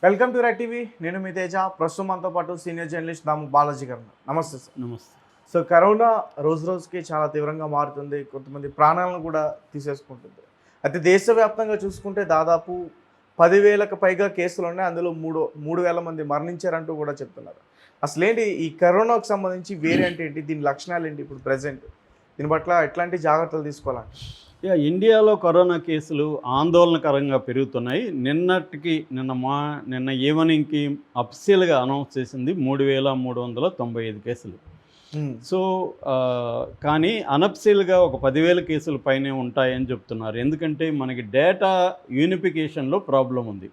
Welcome to red TV. నేను మీ తేజ. ప్రస్తుతం మనతో పాటు సీనియర్ జర్నలిస్ట్ దాము బాలాజీ గారు ఉన్నారు. నమస్తే సార్. నమస్తే. సో కరోనా రోజు రోజుకి చాలా తీవ్రంగా మారుతుంది. కొంతమంది ప్రాణాలను కూడా తీసేసుకుంటుంది. అయితే దేశవ్యాప్తంగా చూసుకుంటే దాదాపు 10,000కు పైగా కేసులు ఉన్నాయి. అందులో 3,000 మంది మరణించారంటూ కూడా చెప్తున్నారు. అసలేంటి ఈ కరోనాకు సంబంధించి వేరియంట్ ఏంటి, దీని లక్షణాలు ఏంటి ఇప్పుడు ప్రజెంట్, దీని పట్ల ఎట్లాంటి జాగ్రత్తలు తీసుకోవాలంటే? ఇండియాలో కరోనా కేసులు ఆందోళనకరంగా పెరుగుతున్నాయి. నిన్న ఈవినింగ్కి అఫీషియల్గా అనౌన్స్ చేసింది 3,395 కేసులు. సో కానీ అనఫీషియల్గా ఒక 10,000 కేసుల పైనే ఉంటాయని చెప్తున్నారు. ఎందుకంటే మనకి డేటా యూనిఫికేషన్లో ప్రాబ్లం ఉంది.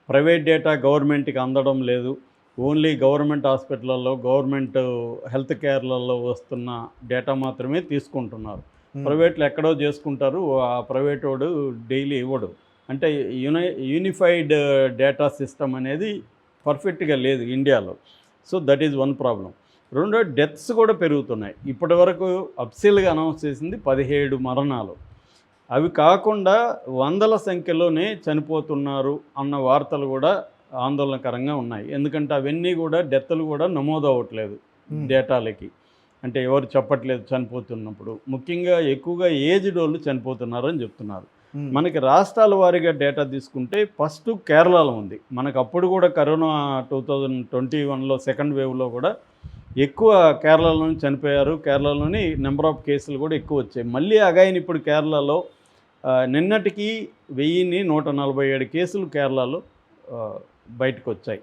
ప్రైవేట్ డేటా గవర్నమెంట్కి అందడం లేదు. ఓన్లీ గవర్నమెంట్ హాస్పిటల్లో, గవర్నమెంట్ హెల్త్ కేర్లలో వస్తున్న డేటా మాత్రమే తీసుకుంటున్నారు. ప్రైవేట్లు ఎక్కడో చేసుకుంటారు, ఆ ప్రైవేట్ వాడు డైలీ ఇవ్వడు. అంటే యూనిఫైడ్ డేటా సిస్టమ్ అనేది పర్ఫెక్ట్గా లేదు ఇండియాలో. So that is one problem. రెండో, డెత్స్ కూడా పెరుగుతున్నాయి. ఇప్పటి వరకు అఫీషియల్గా అనౌన్స్ చేసింది 17 మరణాలు. అవి కాకుండా వందల సంఖ్యలోనే చనిపోతున్నారు అన్న వార్తలు కూడా ఆందోళనకరంగా ఉన్నాయి. ఎందుకంటే అవన్నీ కూడా డెత్లు కూడా నమోదు అవ్వట్లేదు డేటాలకి. అంటే ఎవరు చెప్పట్లేదు చనిపోతున్నప్పుడు. ముఖ్యంగా ఎక్కువగా ఏజ్డ్ వాళ్ళు చనిపోతున్నారని చెప్తున్నారు. మనకి రాష్ట్రాల వారీగా డేటా తీసుకుంటే ఫస్ట్ కేరళలో ఉంది. మనకు అప్పుడు కూడా కరోనా 2021లో సెకండ్ వేవ్లో కూడా ఎక్కువ కేరళలోనే చనిపోయారు. కేరళలోని నెంబర్ ఆఫ్ కేసులు కూడా ఎక్కువ వచ్చాయి. మళ్ళీ అగైన్ ఇప్పుడు కేరళలో నిన్నటికి 1,147 కేసులు కేరళలో బయటకు వచ్చాయి.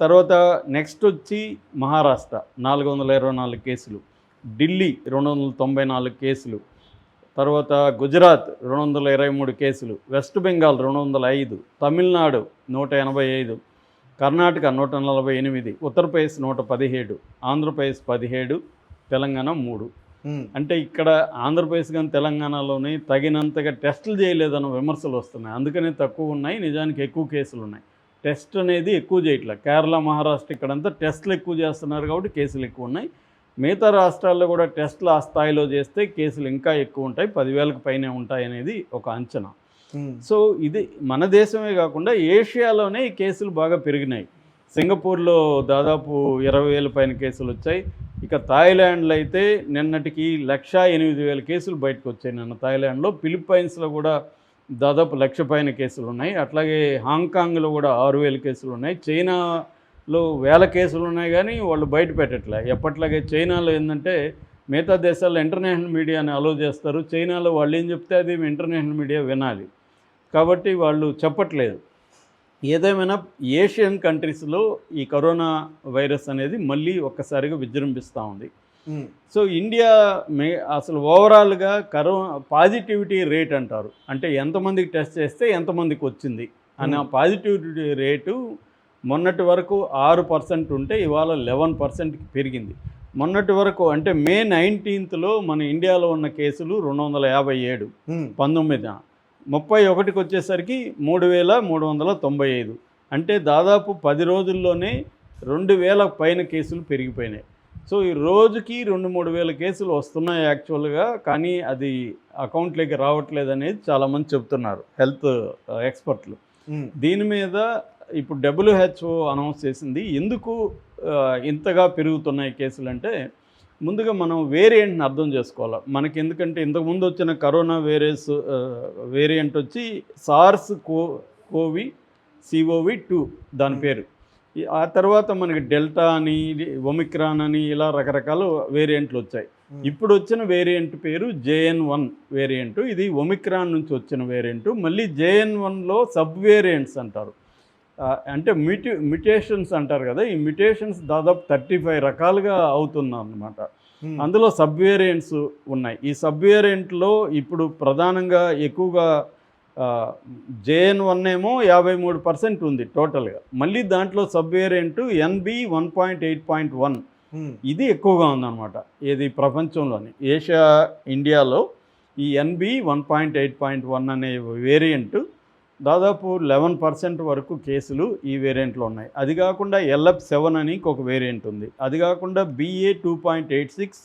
తర్వాత నెక్స్ట్ వచ్చి మహారాష్ట్ర 424 కేసులు, ఢిల్లీ 294 కేసులు, తర్వాత గుజరాత్ 223 కేసులు, వెస్ట్ బెంగాల్ 205, తమిళనాడు 185, కర్ణాటక 148, ఉత్తరప్రదేశ్ 117, ఆంధ్రప్రదేశ్ 17, తెలంగాణ 3. అంటే ఇక్కడ ఆంధ్రప్రదేశ్ కానీ తెలంగాణలోని తగినంతగా టెస్టులు చేయలేదన్న విమర్శలు వస్తున్నాయి. అందుకనే తక్కువ ఉన్నాయి, నిజానికి ఎక్కువ కేసులు ఉన్నాయి. టెస్ట్ అనేది ఎక్కువ చేయట్లేదు. కేరళ, మహారాష్ట్ర ఇక్కడంతా టెస్టులు ఎక్కువ చేస్తున్నారు కాబట్టి కేసులు ఎక్కువ ఉన్నాయి. మిగతా రాష్ట్రాల్లో కూడా టెస్టులు ఆ స్థాయిలో చేస్తే కేసులు ఇంకా ఎక్కువ ఉంటాయి, 10,000కు పైనే ఉంటాయి అనేది ఒక అంచనా. సో ఇది మన దేశమే కాకుండా ఏషియాలోనే ఈ కేసులు బాగా పెరిగినాయి. సింగపూర్లో దాదాపు 20,000 పైన కేసులు వచ్చాయి. ఇక థాయిలాండ్లో అయితే నిన్నటికి 108,000 కేసులు బయటకు వచ్చాయి. నిన్న థాయిలాండ్లో. ఫిలిప్పైన్స్లో కూడా దాదాపు 1,00,000 పైన కేసులు ఉన్నాయి. అట్లాగే హాంకాంగ్లో కూడా 6,000 కేసులు ఉన్నాయి. చైనాలో 1,000 కేసులు ఉన్నాయి కానీ వాళ్ళు బయట పెట్టట్లే. ఎప్పట్లాగే చైనాలో ఏంటంటే మిగతా దేశాల్లో ఇంటర్నేషనల్ మీడియాని అలో చేస్తారు. చైనాలో వాళ్ళు ఏం చెప్తే అది ఇంటర్నేషనల్ మీడియా వినాలి కాబట్టి వాళ్ళు చెప్పట్లేదు. ఏదేమైనా ఏషియన్ కంట్రీస్లో ఈ కరోనా వైరస్ అనేది మళ్ళీ ఒక్కసారిగా విజృంభిస్తూ ఉంది. సో ఇండియా అసలు ఓవరాల్గా పాజిటివిటీ రేట్ అంటారు. అంటే ఎంతమందికి టెస్ట్ చేస్తే ఎంతమందికి వచ్చింది అనే పాజిటివిటీ రేటు మొన్నటి వరకు 6% ఉంటే ఇవాళ 11%కి పెరిగింది. మొన్నటి వరకు అంటే మే 19th మన ఇండియాలో ఉన్న కేసులు 257, 19న 31కి వచ్చేసరికి 3,395. అంటే దాదాపు 10 రోజుల్లోనే 2,000 పైన కేసులు పెరిగిపోయినాయి. సో ఈ రోజుకి 2-3 వేల కేసులు వస్తున్నాయి యాక్చువల్గా, కానీ అది అకౌంట్లోకి రావట్లేదు అనేది చాలామంది చెప్తున్నారు హెల్త్ ఎక్స్పర్ట్లు. దీని మీద ఇప్పుడు WHO అనౌన్స్ చేసింది. ఎందుకు ఇంతగా పెరుగుతున్నాయి కేసులు అంటే, ముందుగా మనం వేరియంట్ని అర్థం చేసుకోవాలి మనకి. ఎందుకంటే ఇంతకుముందు వచ్చిన కరోనా వేరియంట్ వచ్చి SARS-CoV-2 దాని పేరు. ఆ తర్వాత మనకి డెల్టా అని, ఒమిక్రాన్ అని ఇలా రకరకాల వేరియంట్లు వచ్చాయి. ఇప్పుడు వచ్చిన వేరియంట్ పేరు JN1 వేరియంట్. ఇది ఒమిక్రాన్ నుంచి వచ్చిన వేరియంట్. మళ్ళీ JN1లో సబ్ వేరియంట్స్ అంటారు. అంటే మ్యుటేషన్స్ అంటారు కదా, ఈ మ్యుటేషన్స్ దాదాపు 35 రకాలుగా అవుతున్నాయి అన్నమాట. అందులో సబ్ వేరియంట్స్ ఉన్నాయి. ఈ సబ్ వేరియంట్లో ఇప్పుడు ప్రధానంగా ఎక్కువగా JN1 ఏమో 53% ఉంది టోటల్గా. మళ్ళీ దాంట్లో సబ్ వేరియంట్ NB 1.8.1 ఇది ఎక్కువగా ఉందన్నమాట. ఇది ప్రపంచంలోని ఇండియాలో ఈ NB 1.8.1 అనే వేరియంట్ దాదాపు 11% వరకు కేసులు ఈ వేరియంట్లో ఉన్నాయి. అది కాకుండా LF7 అని ఇంకొక వేరియంట్ ఉంది. అది కాకుండా BA 2.86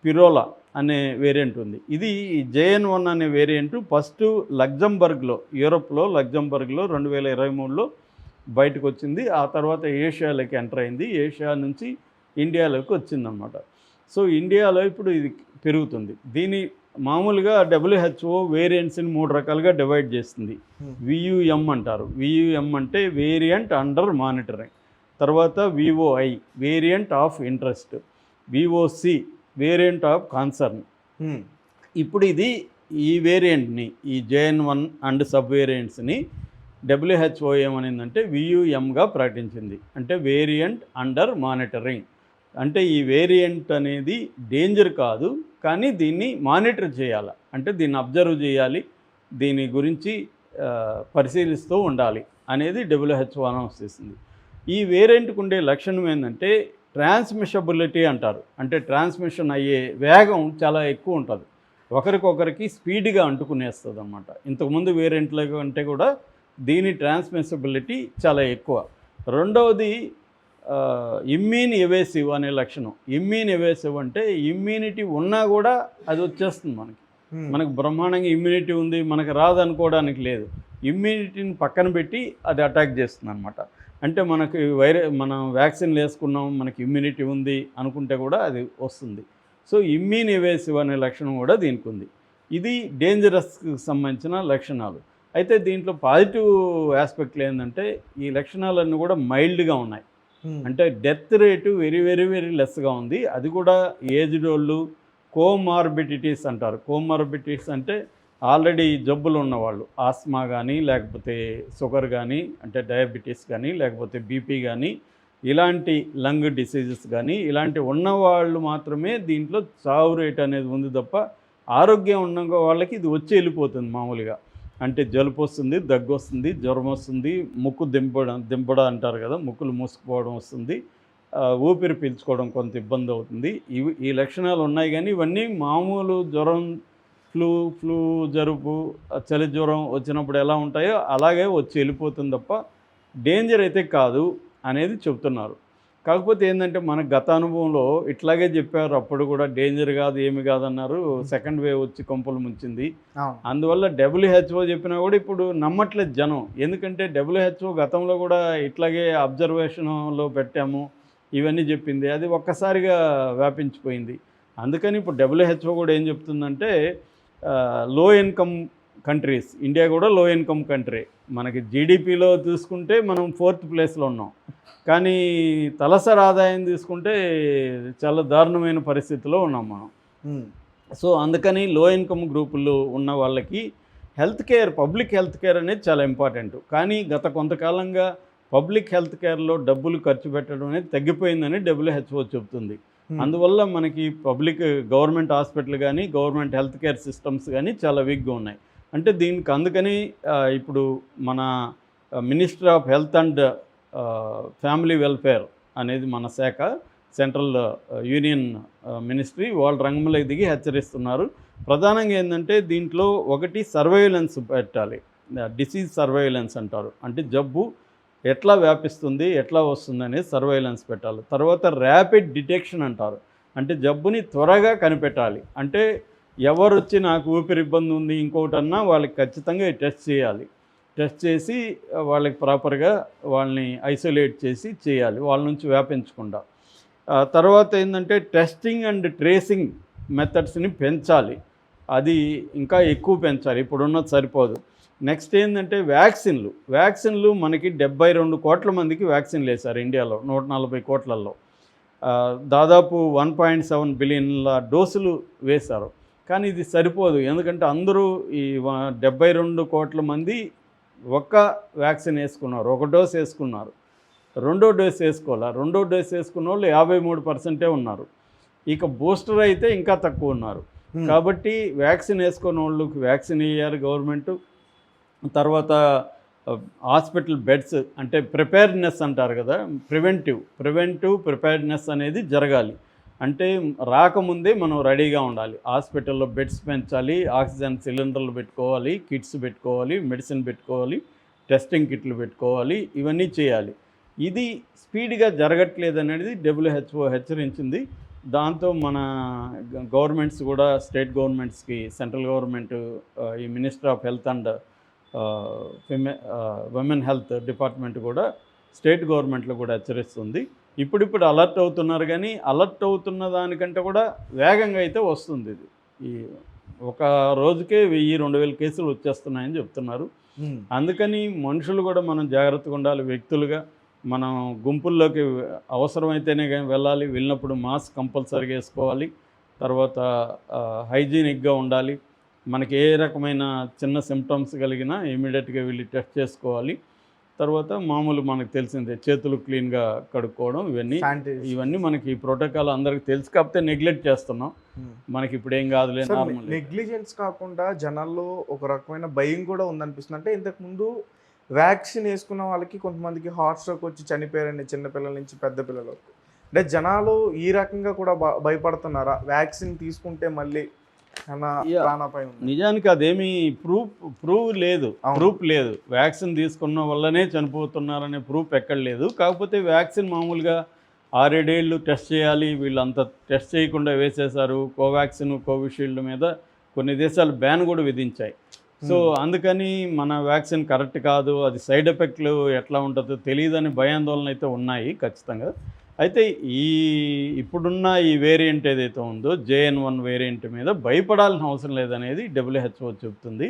పిరోలా అనే వేరియంట్ ఉంది. ఇది JN1 అనే వేరియంట్ ఫస్ట్ లగ్జంబర్గ్లో, యూరోప్లో లగ్జంబర్గ్లో 2023లో బయటకు వచ్చింది. ఆ తర్వాత ఏషియాలోకి ఎంటర్ అయింది. ఏషియా నుంచి ఇండియాలోకి వచ్చిందనమాట. సో ఇండియాలో ఇప్పుడు ఇది పెరుగుతుంది. దీని మామూలుగా WHO వేరియంట్స్ని 3 రకాలుగా డివైడ్ చేస్తుంది. VUM అంటారు. VUM అంటే వేరియంట్ అండర్ మానిటరింగ్. తర్వాత VOI variant of interest. VOC variant of concern. ఇప్పుడు ఈ వేరియంట్ని, ఈ JN1 అండ్ సబ్ వేరియంట్స్ని WHO ఏమనిందంటే VUMగా ప్రకటించింది. అంటే వేరియంట్ అండర్ మానిటరింగ్. అంటే ఈ వేరియంట్ అనేది డేంజర్ కాదు, కానీ దీన్ని మానిటర్ చేయాలి. అంటే దీన్ని అబ్జర్వ్ చేయాలి, దీని గురించి పరిశీలిస్తూ ఉండాలి అనేది WHO అనౌన్స్ చేసింది. ఈ వేరియంట్కి ఉండే లక్షణం ఏంటంటే ట్రాన్స్మిషబిలిటీ అంటారు. అంటే ట్రాన్స్మిషన్ అయ్యే వేగం చాలా ఎక్కువ ఉంటుంది, ఒకరికొకరికి స్పీడ్గా అంటుకునేస్తుంది అన్నమాట. ఇంతకుముందు వేరియంట్ల కంటే కూడా దీని ట్రాన్స్మిషబిలిటీ చాలా ఎక్కువ. రెండవది ఇమ్యూన్ ఎవేసివ్ అనే లక్షణం. ఇమ్యూన్ ఎవేసివ్ అంటే ఇమ్యూనిటీ ఉన్నా కూడా అది వచ్చేస్తుంది మనకు బ్రహ్మాండంగా ఇమ్యూనిటీ ఉంది, మనకు రాదనుకోవడానికి లేదు. ఇమ్యూనిటీని పక్కన పెట్టి అది అటాక్ చేస్తుంది అనమాట. అంటే మనకి మనం వ్యాక్సిన్లు వేసుకున్నాం, మనకి ఇమ్యూనిటీ ఉంది అనుకుంటే కూడా అది వస్తుంది. సో ఇమ్యూన్ ఎవేసివ్ అనే లక్షణం కూడా దీనికి ఉంది. ఇది డేంజరస్కి సంబంధించిన లక్షణాలు. అయితే దీంట్లో పాజిటివ్ ఆస్పెక్ట్లు ఏంటంటే ఈ లక్షణాలన్నీ కూడా మైల్డ్గా ఉన్నాయి. అంటే death rate very very very లెస్గా ఉంది. అది కూడా ఏజ్డ్ వాళ్ళు, కోమార్బిడిటీస్ అంటారు. కోమార్బిడిటీస్ అంటే ఆల్రెడీ జబ్బులు ఉన్నవాళ్ళు, ఆస్మా కానీ, లేకపోతే షుగర్ కానీ, అంటే డయాబెటీస్ కానీ, లేకపోతే బీపీ కానీ, ఇలాంటి లంగ్ డిసీజెస్ కానీ ఇలాంటి ఉన్నవాళ్ళు మాత్రమే దీంట్లో చావు రేట్ అనేది ఉంది తప్ప, ఆరోగ్యం ఉన్న వాళ్ళకి ఇది వచ్చి వెళ్ళిపోతుంది మామూలుగా. అంటే జలుపు వస్తుంది, దగ్గు వస్తుంది, జ్వరం వస్తుంది, ముక్కు దింపడం అంటారు కదా, ముక్కులు మూసుకుపోవడం వస్తుంది, ఊపిరి పీల్చుకోవడం కొంత ఇబ్బంది అవుతుంది. ఈ లక్షణాలు ఉన్నాయి. కానీ ఇవన్నీ మామూలు జ్వరం, ఫ్లూ జలుబు, చలి జ్వరం వచ్చినప్పుడు ఎలా ఉంటాయో అలాగే వచ్చి వెళ్ళిపోతుంది తప్ప డేంజర్ అయితే కాదు అనేది చెప్తున్నారు. కాకపోతే ఏంటంటే మన గత అనుభవంలో ఇట్లాగే చెప్పారు, అప్పుడు కూడా డేంజర్ కాదు ఏమి కాదన్నారు. సెకండ్ వేవ్ వచ్చి కొంపలు ముంచింది. అందువల్ల WHO చెప్పినా కూడా ఇప్పుడు నమ్మట్లేదు జనం. ఎందుకంటే WHO గతంలో కూడా ఇట్లాగే అబ్జర్వేషన్లో పెట్టాము ఇవన్నీ చెప్పింది, అది ఒక్కసారిగా వ్యాపించిపోయింది. అందుకని ఇప్పుడు WHO కూడా ఏం చెప్తుందంటే లో ఇన్కమ్ కంట్రీస్, ఇండియా కూడా లో ఇన్కమ్ కంట్రీ. మనకి జీడిపిలో చూసుకుంటే మనం 4th ప్లేస్లో ఉన్నాం, కానీ తలసరి ఆదాయం తీసుకుంటే చాలా దారుణమైన పరిస్థితిలో ఉన్నాం మనం. సో అందుకని లో ఇన్కమ్ గ్రూపుల్లో ఉన్న వాళ్ళకి health care, public health care అనేది చాలా ఇంపార్టెంట్. కానీ గత కొంతకాలంగా పబ్లిక్ హెల్త్ కేర్లో డబ్బులు ఖర్చు పెట్టడం అనేది తగ్గిపోయిందని WHO చెబుతుంది. అందువల్ల మనకి గవర్నమెంట్ హాస్పిటల్ కానీ, గవర్నమెంట్ హెల్త్ కేర్ సిస్టమ్స్ కానీ చాలా వీక్గా ఉన్నాయి. అంటే దీనికి అందుకని ఇప్పుడు మన minister of health and family welfare అనేది మన శాఖ, సెంట్రల్ యూనియన్ మినిస్ట్రీ, వాళ్ళు రంగంలోకి దిగి హెచ్చరిస్తున్నారు. ప్రధానంగా ఏంటంటే దీంట్లో ఒకటి సర్వైలెన్స్ పెట్టాలి, డిసీజ్ సర్వైలెన్స్ అంటారు. అంటే జబ్బు ఎట్లా వ్యాపిస్తుంది, ఎట్లా వస్తుంది అనేది సర్వైలెన్స్ పెట్టాలి. తర్వాత ర్యాపిడ్ డిటెక్షన్ అంటారు. అంటే జబ్బుని త్వరగా కనిపెట్టాలి. అంటే ఎవరు వచ్చి నాకు ఊపిరి ఇబ్బంది ఉంది ఇంకోటన్నా వాళ్ళకి ఖచ్చితంగా టెస్ట్ చేయాలి. టెస్ట్ చేసి వాళ్ళకి ప్రాపర్గా వాళ్ళని ఐసోలేట్ చేసి చేయాలి, వాళ్ళ నుంచి వ్యాపించకుండా. తర్వాత ఏంటంటే టెస్టింగ్ అండ్ ట్రేసింగ్ మెథడ్స్ని పెంచాలి, అది ఇంకా ఎక్కువ పెంచాలి, ఇప్పుడున్నది సరిపోదు. నెక్స్ట్ ఏంటంటే వ్యాక్సిన్లు మనకి 72 కోట్ల మందికి వ్యాక్సిన్లు వేశారు ఇండియాలో, 140 కోట్లలో. దాదాపు 1.7 బిలియన్ల డోసులు వేశారు. కానీ ఇది సరిపోదు, ఎందుకంటే అందరూ ఈ 72 కోట్ల మంది ఒక్క వ్యాక్సిన్ వేసుకున్నారు, ఒక డోస్ వేసుకున్నారు, రెండో డోస్ వేసుకోవాలి. రెండో డోస్ వేసుకున్న వాళ్ళు 53% ఉన్నారు. ఇక బూస్టర్ అయితే ఇంకా తక్కువ ఉన్నారు. కాబట్టి వ్యాక్సిన్ వేసుకున్న వాళ్ళకి వ్యాక్సిన్ వేయాలి గవర్నమెంటు. తర్వాత హాస్పిటల్ బెడ్స్, అంటే ప్రిపేర్డ్నెస్ అంటారు కదా, ప్రివెంటివ్ ప్రిపేర్డ్నెస్ అనేది జరగాలి. అంటే రాకముందే మనం రెడీగా ఉండాలి. హాస్పిటల్లో బెడ్స్ పెంచాలి, ఆక్సిజన్ సిలిండర్లు పెట్టుకోవాలి, కిట్స్ పెట్టుకోవాలి, మెడిసిన్ పెట్టుకోవాలి, టెస్టింగ్ కిట్లు పెట్టుకోవాలి, ఇవన్నీ చేయాలి. ఇది స్పీడ్గా జరగట్లేదు అనేది WHO హెచ్చరించింది. దాంతో మన గవర్నమెంట్స్ కూడా, స్టేట్ గవర్నమెంట్స్కి, సెంట్రల్ గవర్నమెంట్, ఈ minister of health and women health department కూడా స్టేట్ గవర్నమెంట్లు కూడా హెచ్చరిస్తుంది. ఇప్పుడిప్పుడు అలర్ట్ అవుతున్నారు, కానీ అలర్ట్ అవుతున్న దానికంటే కూడా వేగంగా అయితే వస్తుంది ఇది. ఈ ఒక రోజుకే 1000-2000 కేసులు వచ్చేస్తున్నాయని చెప్తున్నారు. అందుకని మనుషులు కూడా మనం జాగ్రత్తగా ఉండాలి. వ్యక్తులుగా మనం గుంపుల్లోకి అవసరమైతేనే కానీ వెళ్ళాలి. వెళ్ళినప్పుడు మాస్క్ కంపల్సరీగా వేసుకోవాలి. తర్వాత హైజీనిక్గా ఉండాలి. మనకి ఏ రకమైన చిన్న సిమ్టమ్స్ కలిగినా ఇమీడియట్గా వెళ్ళి టెస్ట్ చేసుకోవాలి. తర్వాత మామూలు మనకు తెలిసిందే చేతులు క్లీన్గా కడుక్కోవడం, ఇవన్నీ మనకి ఈ ప్రోటోకాల్ అందరికి తెలుసు, కాకపోతే నెగ్లెక్ట్ చేస్తున్నాం. మనకి ఇప్పుడు ఏం కాదులే, నార్మల్. నెగ్లిజెన్స్ కాకుండా జనాల్లో ఒక రకమైన భయం కూడా ఉందనిపిస్తుంది. అంటే ఇంతకుముందు వ్యాక్సిన్ వేసుకున్న వాళ్ళకి కొంతమందికి హార్ట్ స్ట్రోక్ వచ్చి చనిపోయారండి, చిన్నపిల్లల నుంచి పెద్ద పిల్లల వరకు. అంటే జనాలు ఈ రకంగా కూడా భయపడుతున్నారా? వ్యాక్సిన్ తీసుకుంటే మళ్ళీ ప్రాణాపాయం ఉందా? నిజానికి అదేమీ ప్రూఫ్ లేదు. వ్యాక్సిన్ తీసుకున్న వల్లనే చనిపోతున్నారనే ప్రూఫ్ ఎక్కడ లేదు. కాకపోతే వ్యాక్సిన్ మామూలుగా 6-7 ఏళ్ళు టెస్ట్ చేయాలి, వీళ్ళంతా టెస్ట్ చేయకుండా వేసేశారు. కోవాక్సిన్, కోవిషీల్డ్ మీద కొన్ని దేశాలు బ్యాన్ కూడా విధించాయి. సో అందుకని మన వ్యాక్సిన్ కరెక్ట్ కాదు, అది సైడ్ ఎఫెక్ట్లు ఎట్లా ఉంటుందో తెలియదని భయాందోళన అయితే ఉన్నాయి ఖచ్చితంగా. అయితే ఇప్పుడున్న ఈ వేరియంట్ ఏదైతే ఉందో JN.1 వేరియంట్ మీద భయపడాల్సిన అవసరం లేదనేది WHO చెప్తుంది.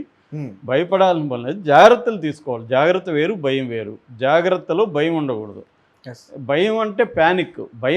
భయపడాల్సిన పని లేదు, జాగ్రత్తలు తీసుకోవాలి. జాగ్రత్త వేరు, భయం వేరు. జాగ్రత్తలో భయం ఉండకూడదు. భయం అంటే ప్యానిక్, భయం